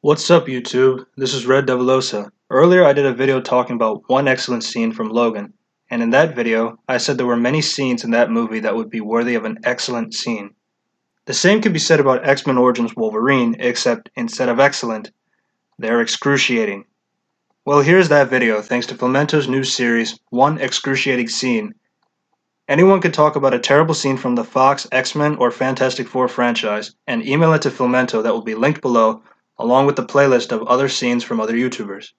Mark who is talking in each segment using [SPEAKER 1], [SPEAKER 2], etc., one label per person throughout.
[SPEAKER 1] What's up YouTube? This is Red Devilosa. Earlier I did a video talking about one excellent scene from Logan, and in that video I said there were many scenes in that movie that would be worthy of an excellent scene. The same could be said about XMenOrigins Wolverine, except instead of excellent, they're excruciating. Well, here's that video thanks to Filmento's new series, OneXCruciatingScene. Anyone could talk about a terrible scene from the Fox, X-Men, or Fantastic Four franchise and email it to Filmento that will be linked below along with the playlist of other scenes from other YouTubers.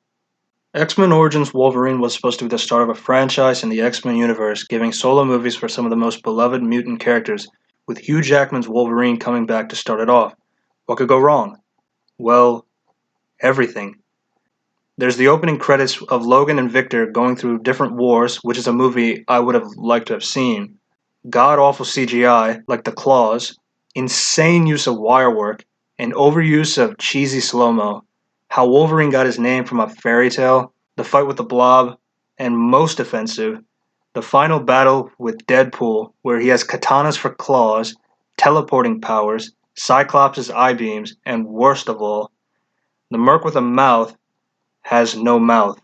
[SPEAKER 1] X-Men Origins Wolverine was supposed to be the start of a franchise in the X-Men universe, giving solo movies for some of the most beloved mutant characters, with Hugh Jackman's Wolverine coming back to start it off. What could go wrong? Well, everything. There's the opening credits of Logan and Victor going through different wars, which is a movie I would have liked to have seen. God-awful CGI, like the claws, insane use of wire work, and overuse of cheesy slow-mo, how Wolverine got his name from a fairy tale, the fight with the Blob, and most offensive, the final battle with Deadpool, where he has katanas for claws, teleporting powers, Cyclops' eye beams, and worst of all, the merc with a mouth has no mouth.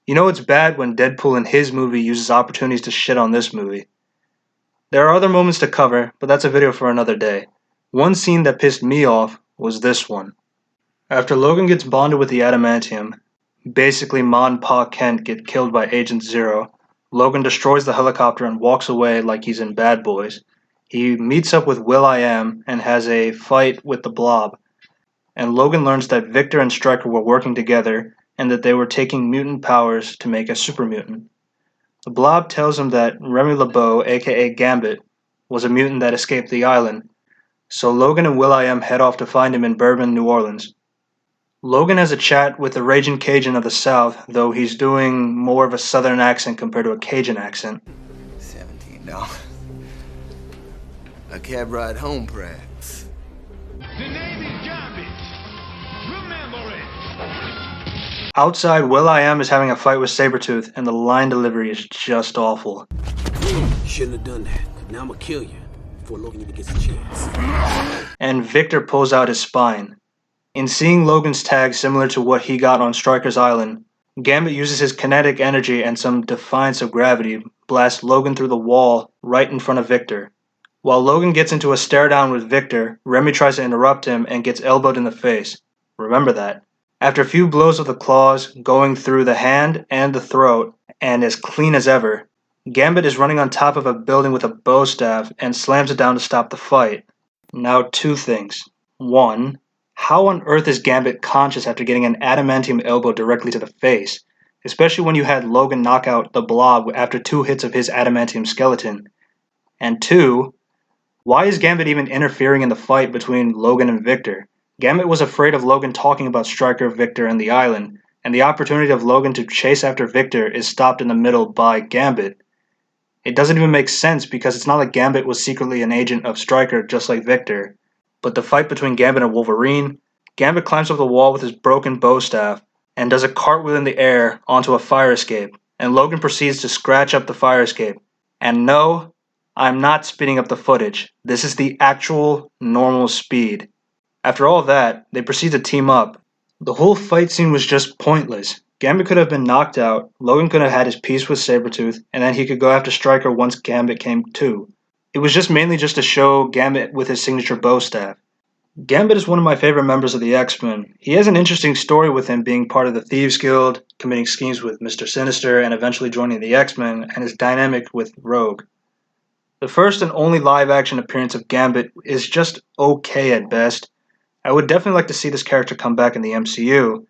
[SPEAKER 1] You know it's bad when Deadpool in his movie uses opportunities to shit on this movie. There are other moments to cover, but that's a video for another day. One scene that pissed me off was this one. After Logan gets bonded with the adamantium, basically Ma and Pa Kent get killed by Agent Zero, Logan destroys the helicopter and walks away like he's in Bad Boys. He meets up with Will.i.am and has a fight with the Blob, and Logan learns that Victor and Stryker were working together and that they were taking mutant powers to make a super mutant. The Blob tells him that Remy LeBeau, aka Gambit, was a mutant that escaped the island, so Logan and Will.i.am head off to find him in Bourbon, New Orleans. Logan has a chat with the Raging Cajun of the South, though he's doing more of a Southern accent compared to a Cajun accent.
[SPEAKER 2] $17. A cab ride home, perhaps.
[SPEAKER 3] The name is Gambit. Remember it.
[SPEAKER 1] Outside, Will.i.am is having a fight with Sabretooth, and the line delivery is just awful.
[SPEAKER 4] Shouldn't have done that. Now I'm gonna kill you before Logan even gets a chance.
[SPEAKER 1] And Victor pulls out his spine. In seeing Logan's tag similar to what he got on Stryker's Island, Gambit uses his kinetic energy and some defiance of gravity, blasts Logan through the wall right in front of Victor. While Logan gets into a stare down with Victor, Remy tries to interrupt him and gets elbowed in the face. Remember that. After a few blows of the claws going through the hand and the throat, and as clean as ever, Gambit is running on top of a building with a bow staff and slams it down to stop the fight. Now, two things. One, how on earth is Gambit conscious after getting an adamantium elbow directly to the face, especially when you had Logan knock out the Blob after 2 hits of his adamantium skeleton? And two, why is Gambit even interfering in the fight between Logan and Victor? Gambit was afraid of Logan talking about Stryker, Victor, and the island, and the opportunity of Logan to chase after Victor is stopped in the middle by Gambit. It doesn't even make sense because it's not like Gambit was secretly an agent of Stryker just like Victor. But the fight between Gambit and Wolverine, Gambit climbs up the wall with his broken bow staff and does a cartwheel in the air onto a fire escape, and Logan proceeds to scratch up the fire escape. And no, I'm not speeding up the footage. This is the actual normal speed. After all that, they proceed to team up. The whole fight scene was just pointless. Gambit could have been knocked out, Logan could have had his piece with Sabretooth, and then he could go after Stryker once Gambit came to. It was just mainly just to show Gambit with his signature bow staff. Gambit is one of my favorite members of the X-Men. He has an interesting story with him being part of the Thieves Guild, committing schemes with Mr. Sinister, and eventually joining the X-Men, and his dynamic with Rogue. The first and only live-action appearance of Gambit is just okay at best. I would definitely like to see this character come back in the MCU,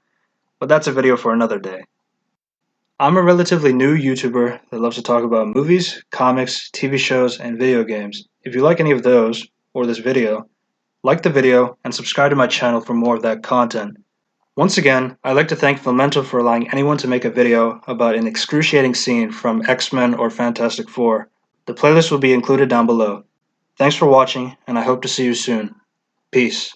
[SPEAKER 1] but that's a video for another day. I'm a relatively new YouTuber that loves to talk about movies, comics, TV shows, and video games. If you like any of those, or this video, like the video and subscribe to my channel for more of that content. Once again, I'd like to thank Filmento for allowing anyone to make a video about an excruciating scene from X-Men or Fantastic Four. The playlist will be included down below. Thanks for watching, and I hope to see you soon. Peace.